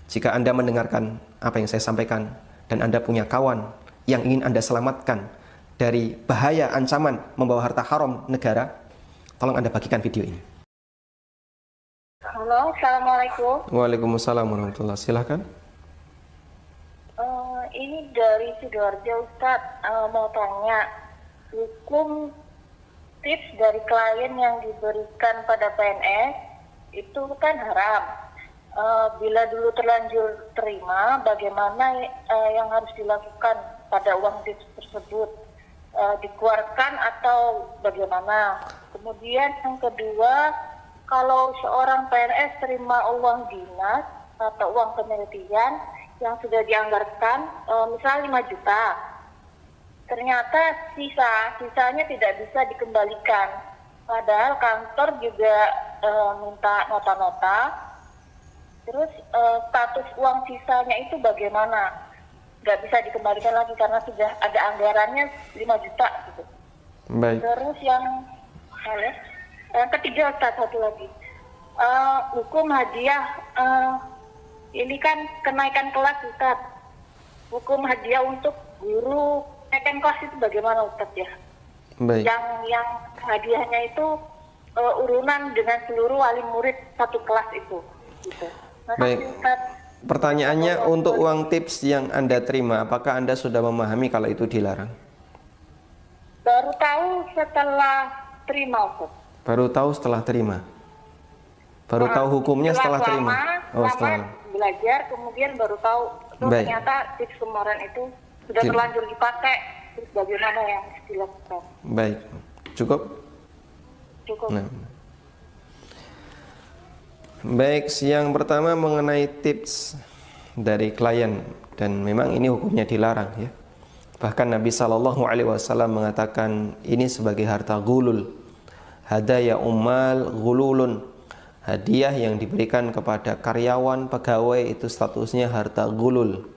Jika Anda mendengarkan apa yang saya sampaikan dan Anda punya kawan yang ingin Anda selamatkan dari bahaya ancaman membawa harta haram negara, tolong Anda bagikan video ini. Halo, Assalamualaikum. Waalaikumsalam warahmatullahi wabarakatuh. Silahkan. Ini dari Sidoarjo, Ustadz. Mau tanya, hukum tips dari klien yang diberikan pada PNS itu kan haram. Bila dulu terlanjur terima, bagaimana yang harus dilakukan pada uang tips tersebut? Dikeluarkan atau bagaimana? Kemudian yang kedua, kalau seorang PNS terima uang dinas atau uang penelitian yang sudah dianggarkan, misalnya 5 juta, ternyata sisanya tidak bisa dikembalikan. Padahal kantor juga minta nota-nota. Terus status uang sisanya itu bagaimana? Nggak bisa dikembalikan lagi karena sudah ada anggarannya 5 juta gitu. Baik. Terus yang ketiga, Ustaz, satu lagi. Hukum hadiah, ini kan kenaikan kelas, Ustaz. Hukum hadiah untuk guru kenaikan kelas itu bagaimana, Ustaz, ya? Baik. Yang hadiahnya itu urunan dengan seluruh wali murid satu kelas itu. Gitu. Baik. Pertanyaannya, untuk uang tips yang Anda terima, apakah Anda sudah memahami kalau itu dilarang? Baru tahu setelah terima, Ustaz. Baru tahu setelah terima. Baru tahu hukumnya setelah terima. Setelah belajar, kemudian baru tahu ternyata tips kemarin itu sudah terlanjur dipakai. Terus bagaimana yang harus dilakukan? Baik, cukup. Nah. Baik, yang pertama mengenai tips dari klien, dan memang ini hukumnya dilarang, ya. Bahkan Nabi SAW mengatakan ini sebagai harta gulul. Hadaya ummal gululun. Hadiah yang diberikan kepada karyawan, pegawai, itu statusnya harta gulul.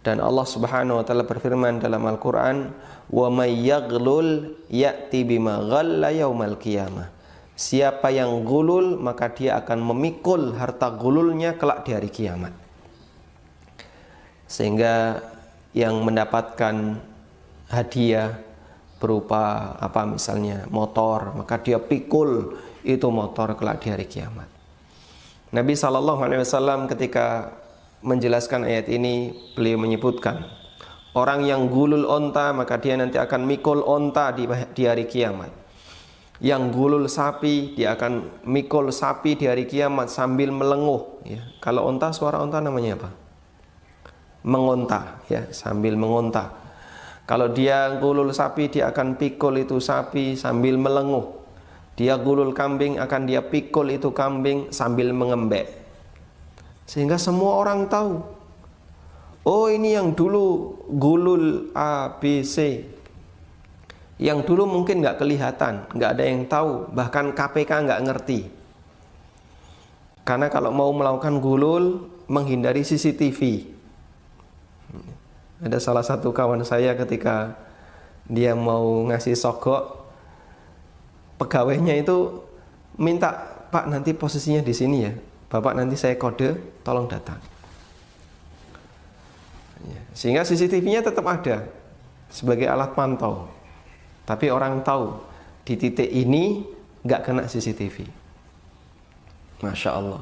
Dan Allah Subhanahu wa taala berfirman dalam Al-Qur'an, "Wa may yaghlul ya'ti bima ghalla yaumal qiyamah." Siapa yang gulul, maka dia akan memikul harta gululnya kelak di hari kiamat. Sehingga yang mendapatkan hadiah berupa apa, misalnya motor, maka dia pikul itu motor kelak di hari kiamat. Nabi SAW ketika menjelaskan ayat ini, beliau menyebutkan orang yang gulul onta, maka dia nanti akan mikul onta di hari kiamat. Yang gulul sapi, dia akan mikul sapi di hari kiamat sambil melenguh, ya. Kalau onta, suara onta namanya apa? Mengonta, ya, sambil mengonta. Kalau dia gulul sapi, dia akan pikul itu sapi sambil melenguh. Dia gulul kambing, akan dia pikul itu kambing sambil mengembek. Sehingga semua orang tahu, oh ini yang dulu gulul A, B, C. Yang dulu mungkin nggak kelihatan, nggak ada yang tahu, bahkan KPK nggak ngerti. Karena kalau mau melakukan gulul, menghindari CCTV. Ada salah satu kawan saya ketika dia mau ngasih sogok, pegawainya itu minta, "Pak, nanti posisinya di sini ya. Bapak, nanti saya kode, tolong datang." Sehingga CCTV-nya tetap ada sebagai alat pantau. Tapi orang tahu di titik ini nggak kena CCTV. Masya Allah.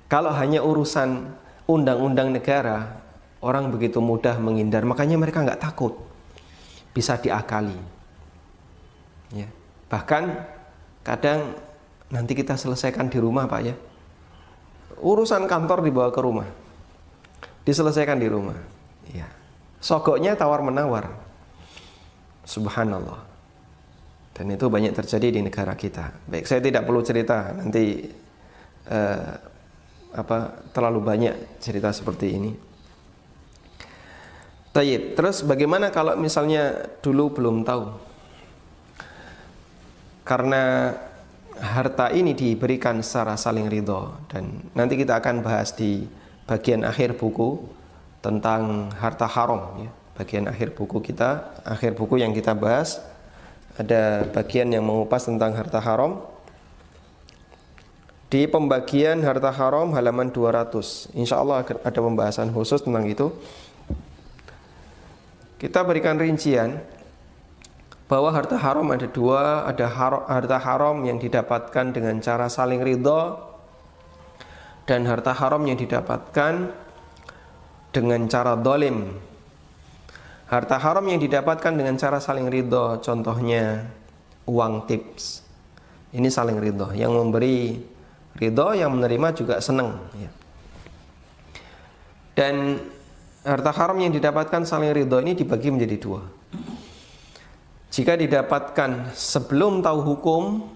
Kalau hanya urusan undang-undang negara, orang begitu mudah menghindar. Makanya mereka nggak takut, bisa diakali, ya. Bahkan kadang nanti kita selesaikan di rumah, Pak, ya. Urusan kantor dibawa ke rumah, diselesaikan di rumah, ya. Sogoknya tawar-menawar, subhanallah. Dan itu banyak terjadi di negara kita. Baik, saya tidak perlu cerita, nanti terlalu banyak cerita seperti ini. Tayyib. Terus bagaimana kalau misalnya dulu belum tahu? Karena harta ini diberikan secara saling ridho, dan nanti kita akan bahas di bagian akhir buku tentang harta haram, ya. Bagian akhir buku kita, akhir buku yang kita bahas, ada bagian yang mengupas tentang harta haram. di pembagian harta haram halaman 200. Insya Allah ada pembahasan khusus tentang itu. Kita berikan rincian bahwa harta haram ada dua. Ada harta haram yang didapatkan dengan cara saling ridho, dan harta haram yang didapatkan dengan cara dolim. Harta haram yang didapatkan dengan cara saling ridho, contohnya uang tips. Ini saling ridho, yang memberi ridho, yang menerima juga senang ya. Dan harta haram yang didapatkan saling ridho ini dibagi menjadi dua. Jika didapatkan sebelum tahu hukum,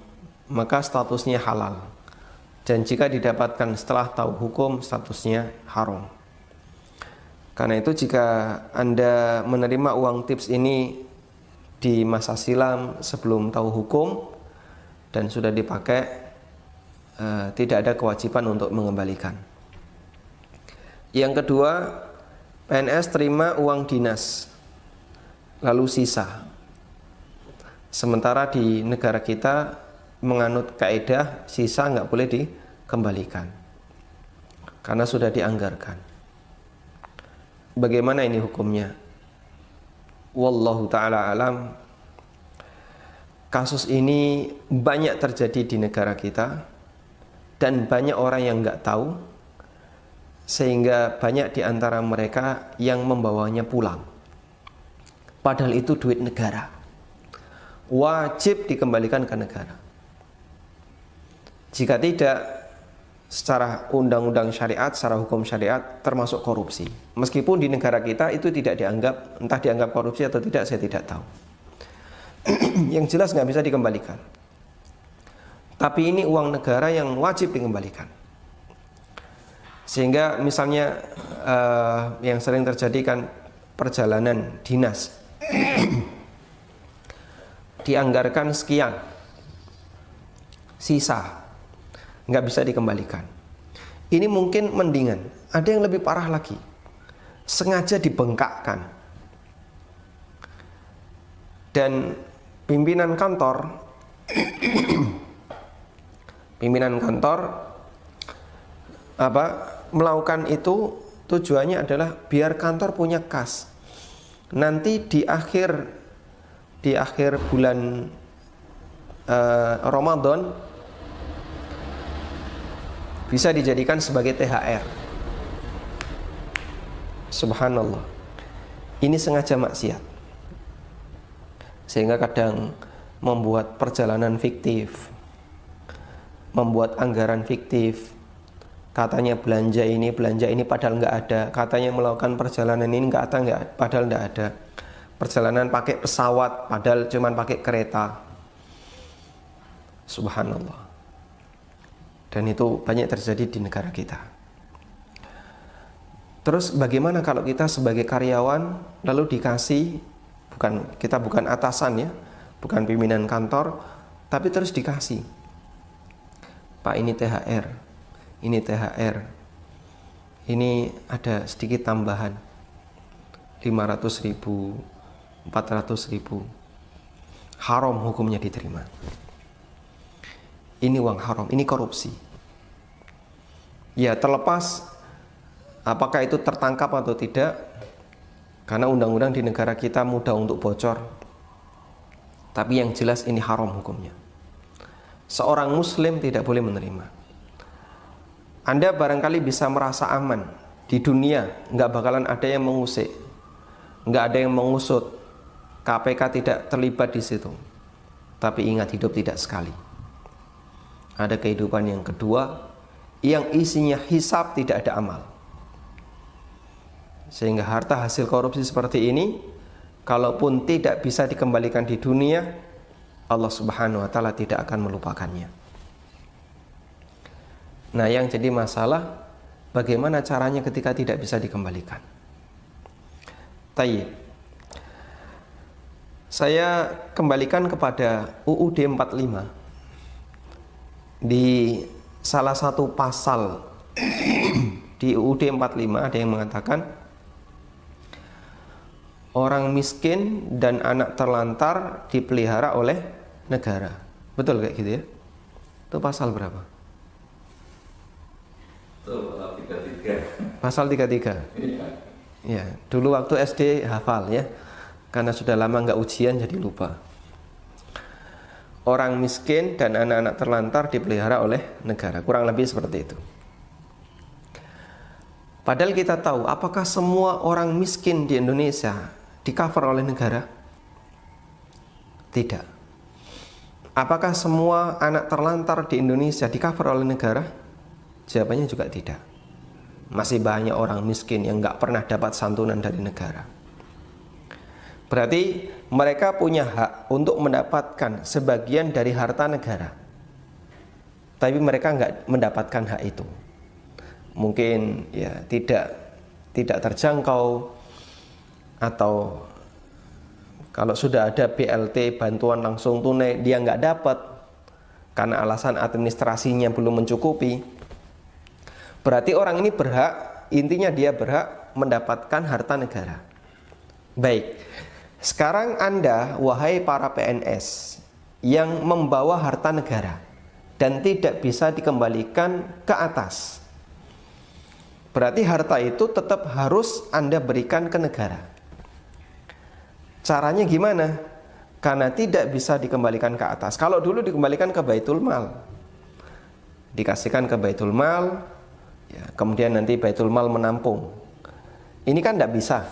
maka statusnya halal. Dan jika didapatkan setelah tahu hukum, statusnya haram. Karena itu jika Anda menerima uang tips ini di masa silam sebelum tahu hukum dan sudah dipakai, tidak ada kewajiban untuk mengembalikan. Yang kedua, PNS terima uang dinas lalu sisa. Sementara di negara kita menganut kaidah sisa nggak boleh dikembalikan karena sudah dianggarkan. Bagaimana ini hukumnya? Wallahu ta'ala alam. Kasus ini banyak terjadi di negara kita dan banyak orang yang nggak tahu, sehingga banyak di antara mereka yang membawanya pulang. Padahal itu duit negara, wajib dikembalikan ke negara. Jika tidak, secara undang-undang syariat, secara hukum syariat, termasuk korupsi. Meskipun di negara kita itu tidak dianggap, entah dianggap korupsi atau tidak, saya tidak tahu. Yang jelas nggak bisa dikembalikan. Tapi ini uang negara yang wajib dikembalikan. Sehingga misalnya yang sering terjadi kan perjalanan dinas dianggarkan sekian, sisa nggak bisa dikembalikan. Ini mungkin mendingan. Ada yang lebih parah lagi, sengaja dibengkakkan. Dan pimpinan kantor melakukan itu tujuannya adalah biar kantor punya kas. Nanti di akhir bulan Ramadan bisa dijadikan sebagai THR. Subhanallah. Ini sengaja maksiat. Sehingga kadang membuat perjalanan fiktif, membuat anggaran fiktif. Katanya belanja ini padahal nggak ada. Katanya melakukan perjalanan ini padahal nggak ada. Perjalanan pakai pesawat padahal cuman pakai kereta. Subhanallah. Dan itu banyak terjadi di negara kita. Terus bagaimana kalau kita sebagai karyawan lalu dikasih, kita bukan atasan ya, bukan pimpinan kantor, tapi terus dikasih, Pak ini THR, ini ada sedikit tambahan 500.000, 400.000, haram hukumnya diterima. Ini uang haram, ini korupsi. Ya terlepas apakah itu tertangkap atau tidak, karena undang-undang di negara kita mudah untuk bocor. Tapi yang jelas ini haram hukumnya. Seorang muslim tidak boleh menerima. Anda barangkali bisa merasa aman di dunia, nggak bakalan ada yang mengusik, nggak ada yang mengusut, KPK tidak terlibat di situ. Tapi ingat, hidup tidak sekali. Ada kehidupan yang kedua, yang isinya hisab, tidak ada amal. Sehingga harta hasil korupsi seperti ini, kalaupun tidak bisa dikembalikan di dunia, Allah Subhanahu wa Ta'ala tidak akan melupakannya. Nah, yang jadi masalah, bagaimana caranya ketika tidak bisa dikembalikan? Tayyib. Saya kembalikan kepada UUD 45. Di salah satu pasal di UUD 45 ada yang mengatakan orang miskin dan anak terlantar dipelihara oleh negara. Betul kayak gitu ya? Itu pasal berapa? Pasal 33. Ya, dulu waktu SD hafal ya. Karena sudah lama nggak ujian jadi lupa. Orang miskin dan anak-anak terlantar dipelihara oleh negara. Kurang lebih seperti itu. Padahal kita tahu, apakah semua orang miskin di Indonesia di-cover oleh negara? Tidak. Apakah semua anak terlantar di Indonesia di-cover oleh negara? Jawabannya juga tidak. Masih banyak orang miskin yang nggak pernah dapat santunan dari negara. Berarti mereka punya hak untuk mendapatkan sebagian dari harta negara. Tapi mereka nggak mendapatkan hak itu. Mungkin ya tidak terjangkau, atau kalau sudah ada BLT, bantuan langsung tunai, dia nggak dapat karena alasan administrasinya belum mencukupi. Berarti orang ini berhak, intinya dia berhak mendapatkan harta negara. Baik, sekarang Anda, wahai para PNS yang membawa harta negara dan tidak bisa dikembalikan ke atas, berarti harta itu tetap harus Anda berikan ke negara. Caranya gimana? Karena tidak bisa dikembalikan ke atas. Kalau dulu dikembalikan ke Baitul Mal, dikasihkan ke Baitul Mal, ya, kemudian nanti Baitul Mal menampung. Ini kan tidak bisa.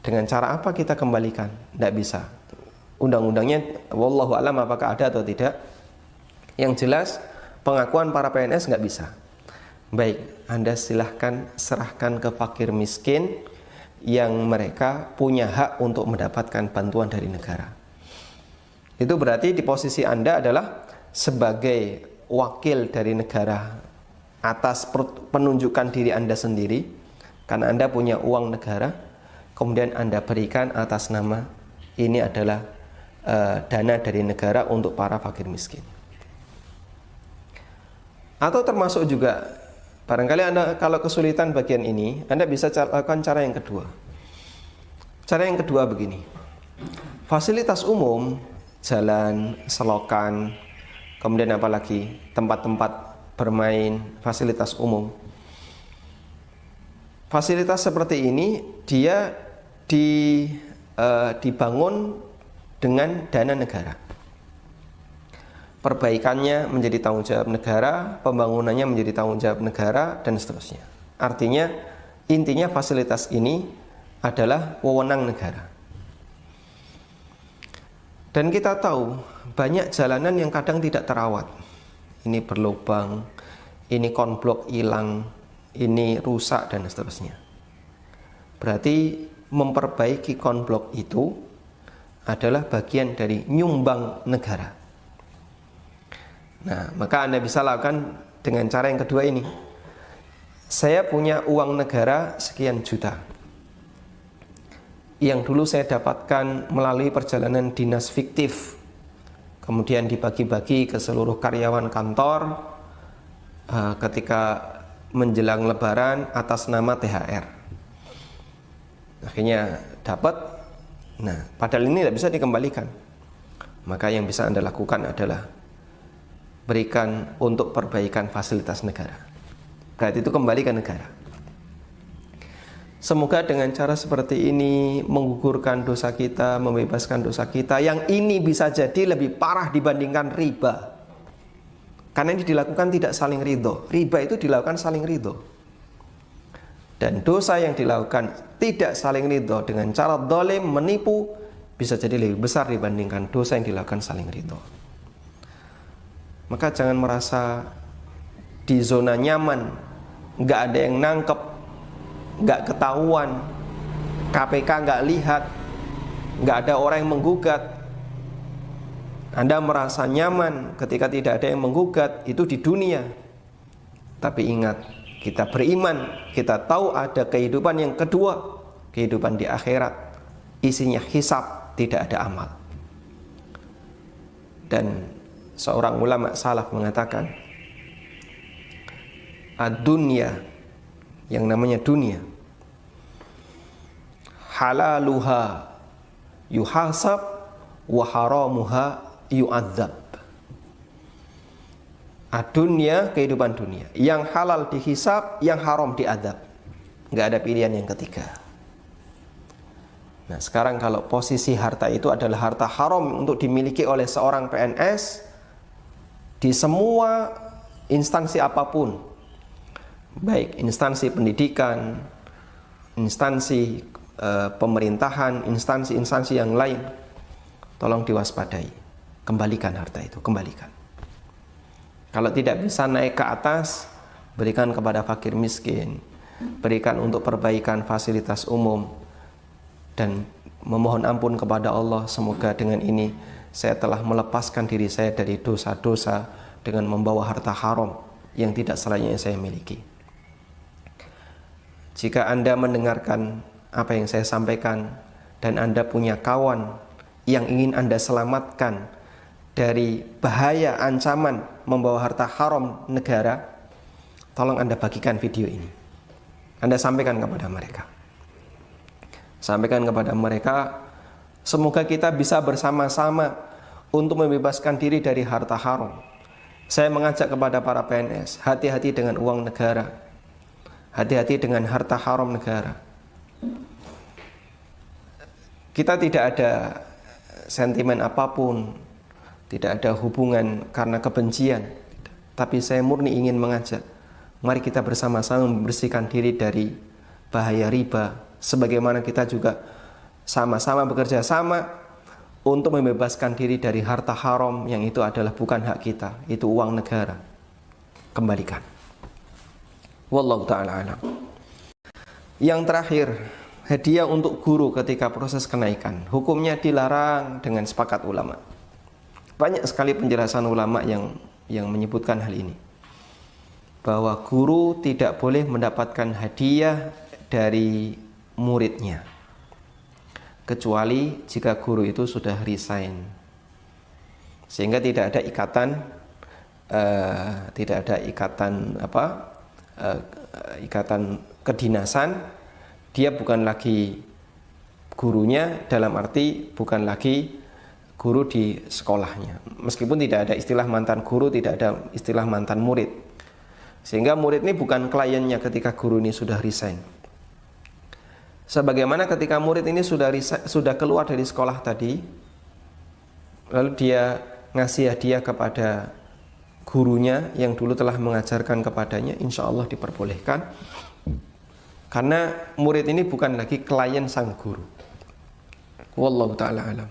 Dengan cara apa kita kembalikan? Tidak bisa. Undang-undangnya wallahu alam apakah ada atau tidak. Yang jelas pengakuan para PNS nggak bisa. Baik, Anda silahkan serahkan ke fakir miskin yang mereka punya hak untuk mendapatkan bantuan dari negara. Itu berarti di posisi Anda adalah sebagai wakil dari negara atas penunjukan diri Anda sendiri, karena Anda punya uang negara, kemudian Anda berikan atas nama ini adalah dana dari negara untuk para fakir miskin. Atau termasuk juga, barangkali Anda kalau kesulitan bagian ini, Anda bisa lakukan cara yang kedua. Cara yang kedua begini, fasilitas umum, jalan, selokan, kemudian apalagi tempat-tempat bermain, fasilitas umum. Fasilitas seperti ini dia dibangun dengan dana negara. Perbaikannya menjadi tanggung jawab negara, pembangunannya menjadi tanggung jawab negara, dan seterusnya. Artinya, intinya fasilitas ini adalah wewenang negara. Dan kita tahu, banyak jalanan yang kadang tidak terawat. Ini berlubang, ini konblok hilang, ini rusak, dan seterusnya. Berarti memperbaiki konblok itu adalah bagian dari nyumbang negara. Nah, maka Anda bisa lakukan dengan cara yang kedua ini. Saya punya uang negara sekian juta, yang dulu saya dapatkan melalui perjalanan dinas fiktif, kemudian dibagi-bagi ke seluruh karyawan kantor ketika menjelang lebaran atas nama THR. Akhirnya dapat. Nah, padahal ini tidak bisa dikembalikan. Maka yang bisa Anda lakukan adalah berikan untuk perbaikan fasilitas negara. Berarti itu kembali ke negara. Semoga dengan cara seperti ini menggugurkan dosa kita, membebaskan dosa kita, yang ini bisa jadi lebih parah dibandingkan riba. Karena ini dilakukan tidak saling ridho. Riba itu dilakukan saling ridho. Dan dosa yang dilakukan tidak saling ridho dengan cara zalim, menipu, bisa jadi lebih besar dibandingkan dosa yang dilakukan saling ridho. Maka jangan merasa di zona nyaman, nggak ada yang nangkep, nggak ketahuan, KPK nggak lihat, nggak ada orang yang menggugat. Anda merasa nyaman ketika tidak ada yang menggugat, itu di dunia. Tapi ingat, kita beriman, kita tahu ada kehidupan yang kedua, kehidupan di akhirat, isinya hisab, tidak ada amal. Dan seorang ulama salaf mengatakan, ad-dunya, yang namanya dunia, halaluha yuhasab wa haramuha yu'adzab. Adunya, kehidupan dunia. Yang halal dihisab, yang haram diadab. Nggak ada pilihan yang ketiga. Nah, sekarang kalau posisi harta itu adalah harta haram untuk dimiliki oleh seorang PNS di semua instansi apapun, baik instansi pendidikan, instansi pemerintahan, instansi-instansi yang lain, tolong diwaspadai. Kembalikan harta itu, kembalikan. Kalau tidak bisa naik ke atas, berikan kepada fakir miskin, berikan untuk perbaikan fasilitas umum, dan memohon ampun kepada Allah, semoga dengan ini saya telah melepaskan diri saya dari dosa-dosa dengan membawa harta haram yang tidak selayaknya saya miliki. Jika Anda mendengarkan apa yang saya sampaikan dan Anda punya kawan yang ingin Anda selamatkan dari bahaya ancaman membawa harta haram negara, tolong Anda bagikan video ini. Anda sampaikan kepada mereka. Sampaikan kepada mereka, semoga kita bisa bersama-sama untuk membebaskan diri dari harta haram. Saya mengajak kepada para PNS, hati-hati dengan uang negara, hati-hati dengan harta haram negara. Kita tidak ada sentimen apapun, tidak ada hubungan karena kebencian, tapi saya murni ingin mengajak, mari kita bersama-sama membersihkan diri dari bahaya riba, sebagaimana kita juga sama-sama bekerja sama untuk membebaskan diri dari harta haram yang itu adalah bukan hak kita, itu uang negara. Kembalikan. Wallahu ta'ala alam. Yang terakhir, hadiah untuk guru ketika proses kenaikan. Hukumnya dilarang dengan sepakat ulama. Banyak sekali penjelasan ulama yang menyebutkan hal ini, bahwa guru tidak boleh mendapatkan hadiah dari muridnya kecuali jika guru itu sudah resign, sehingga tidak ada ikatan kedinasan. Dia bukan lagi gurunya, dalam arti bukan lagi guru di sekolahnya, meskipun tidak ada istilah mantan guru, tidak ada istilah mantan murid, sehingga murid ini bukan kliennya ketika guru ini sudah resign. Sebagaimana ketika murid ini sudah keluar dari sekolah tadi, lalu dia ngasih hadiah kepada gurunya yang dulu telah mengajarkan kepadanya, insya Allah diperbolehkan, karena murid ini bukan lagi klien sang guru. Wallahu ta'ala alam.